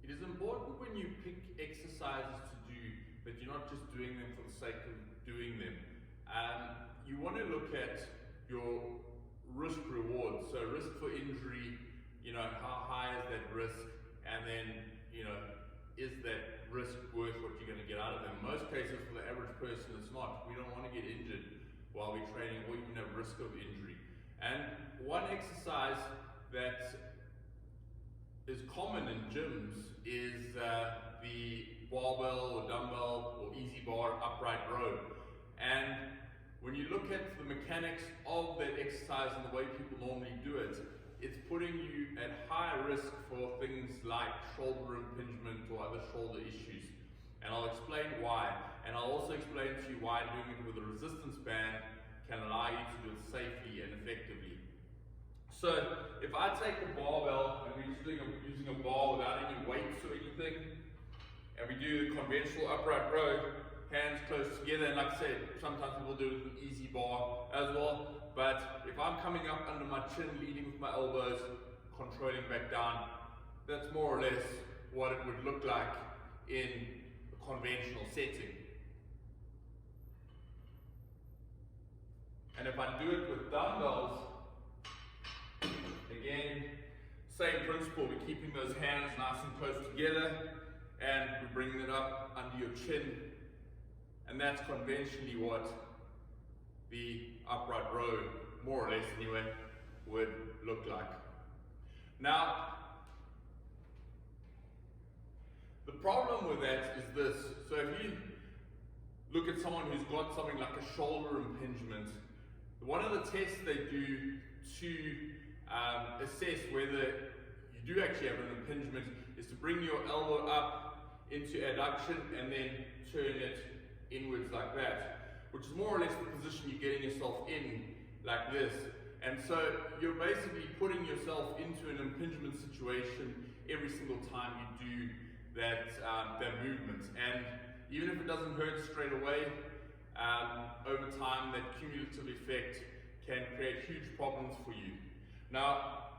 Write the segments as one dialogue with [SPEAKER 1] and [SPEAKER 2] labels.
[SPEAKER 1] It is important when you pick exercises to do that you're not just doing them for the sake of doing them. You want to look at your risk reward. So risk for injury, how high is that risk? And then, is that risk worth what you're going to get out of them? In most cases, for the average person, it's not. We don't want to get injured while we're training or even have risk of injury. And one exercise that is common in gyms is the barbell or dumbbell or easy bar upright row. And when you look at the mechanics of that exercise and the way people normally do it, it's putting you at high risk for things like shoulder impingement or other shoulder issues. And I'll explain why. And I'll also explain to you why doing it with a resistance band can allow you to do it safely and effectively. So if I take a barbell and we're just using a bar without any weights or anything, and we do the conventional upright row, hands close together, and like I said, sometimes people do it with an easy bar as well, but if I'm coming up under my chin, leading with my elbows, controlling back down, that's more or less what it would look like in a conventional setting. And if I do it with dumbbells, again, same principle, we're keeping those hands nice and close together, and we're bringing it up under your chin. And that's conventionally what the upright row, more or less anyway, would look like. Now, the problem with that is this. So if you look at someone who's got something like a shoulder impingement, one of the tests they do to assess whether you do actually have an impingement is to bring your elbow up into adduction and then turn it inwards like that, which is more or less the position you're getting yourself in, like this. And so you're basically putting yourself into an impingement situation every single time you do that movement. And even if it doesn't hurt straight away, over time that cumulative effect can create huge problems for you. Now,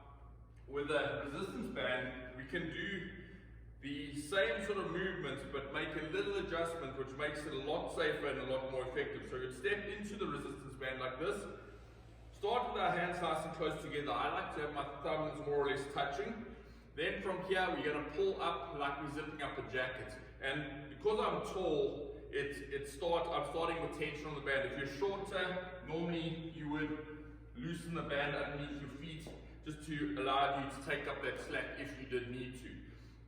[SPEAKER 1] with a resistance band, we can do the same sort of movements but make a little adjustment which makes it a lot safer and a lot more effective. So you step into the resistance band like this, start with our hands nice and close together. I like to have my thumbs more or less touching. Then from here we're going to pull up like we're zipping up a jacket. And because I'm tall, I'm starting with tension on the band. If you're shorter, normally you would loosen the band underneath your feet just to allow you to take up that slack if you did need to.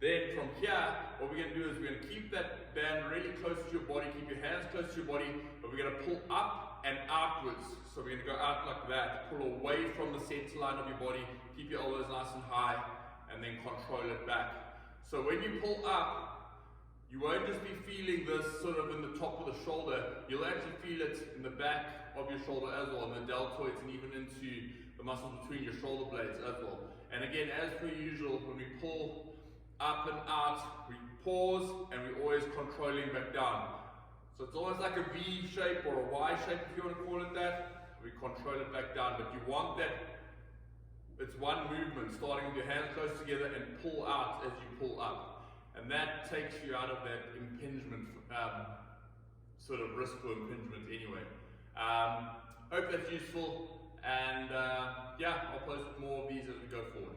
[SPEAKER 1] Then from here, what we're going to do is we're going to keep that band really close to your body, keep your hands close to your body, but we're going to pull up and outwards. So we're going to go out like that, pull away from the center line of your body, keep your elbows nice and high, and then control it back. So when you pull up, you won't just be feeling this sort of in the top of the shoulder, you'll actually feel it in the back of your shoulder as well, in the deltoids and even into the muscles between your shoulder blades as well. And again, as per usual, when we pull up and out, we pause and we're always controlling back down. So it's almost like a V shape or a Y shape if you want to call it that. We control it back down, but you want that, it's one movement, starting with your hands close together and pull out as you pull up. And that takes you out of that impingement, sort of risk for impingement anyway. Hope that's useful, and yeah, I'll post more of these as we go forward.